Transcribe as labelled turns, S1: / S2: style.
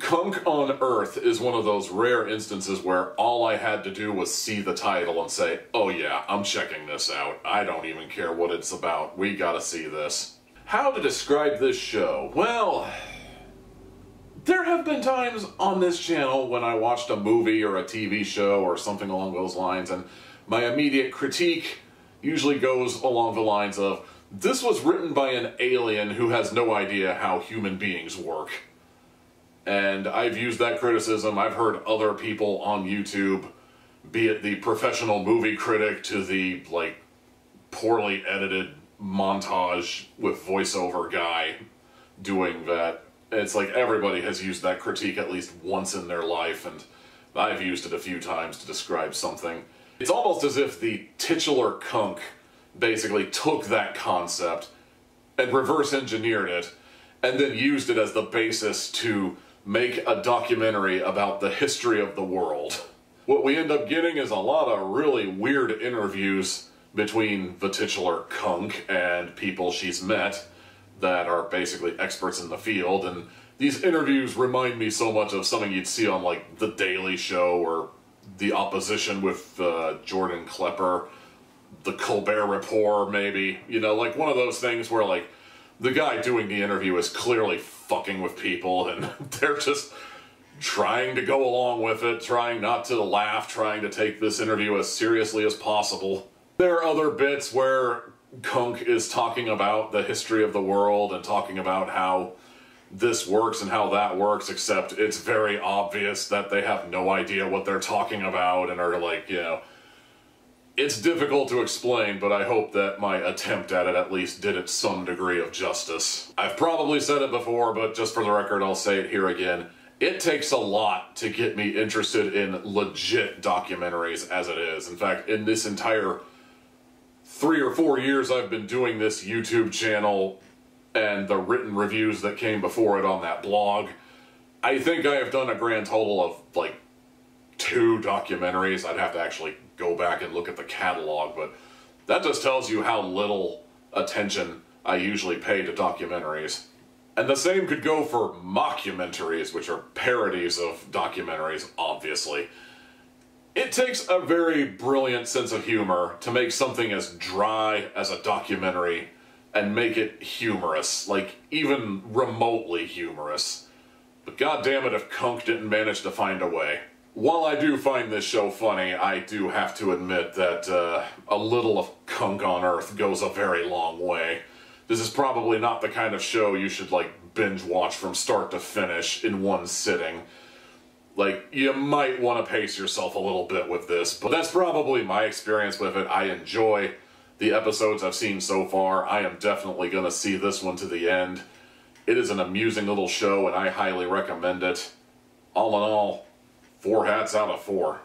S1: Cunk on Earth is one of those rare instances where all I had to do was see the title and say, oh yeah, I'm checking this out. I don't even care what it's about. We gotta see this. How to describe this show? Well, there have been times on this channel when I watched a movie or a TV show or something along those lines, and my immediate critique usually goes along the lines of, this was written by an alien who has no idea how human beings work. And I've used that criticism. I've heard other people on YouTube, be it the professional movie critic to the, like, poorly edited montage with voiceover guy doing that. It's like everybody has used that critique at least once in their life, and I've used it a few times to describe something. It's almost as if the titular Cunk basically took that concept and reverse engineered it, and then used it as the basis to make a documentary about the history of the world. What we end up getting is a lot of really weird interviews between the titular Cunk and people she's met that are basically experts in the field, and these interviews remind me so much of something you'd see on, like, The Daily Show or The Opposition with Jordan Klepper, The Colbert Report, maybe. You know, like one of those things where, like, the guy doing the interview is clearly fucking with people, and they're just trying to go along with it, trying not to laugh, trying to take this interview as seriously as possible. There are other bits where Cunk is talking about the history of the world and talking about how this works and how that works, except it's very obvious that they have no idea what they're talking about and are like, you know, it's difficult to explain, but I hope that my attempt at it at least did it some degree of justice. I've probably said it before, but just for the record, I'll say it here again. It takes a lot to get me interested in legit documentaries as it is. In fact, in this entire 3 or 4 years I've been doing this YouTube channel and the written reviews that came before it on that blog, I think I have done a grand total of, like, 2 documentaries. I'd have to actually go back and look at the catalog, but that just tells you how little attention I usually pay to documentaries. And the same could go for mockumentaries, which are parodies of documentaries, obviously. It takes a very brilliant sense of humor to make something as dry as a documentary and make it humorous, like even remotely humorous. But goddammit if Cunk didn't manage to find a way. While I do find this show funny, I do have to admit that a little of Cunk on Earth goes a very long way. This is probably not the kind of show you should, like, binge watch from start to finish in one sitting. Like, you might want to pace yourself a little bit with this, but that's probably my experience with it. I enjoy the episodes I've seen so far. I am definitely going to see this one to the end. It is an amusing little show, and I highly recommend it. All in all, 4 hats out of 4.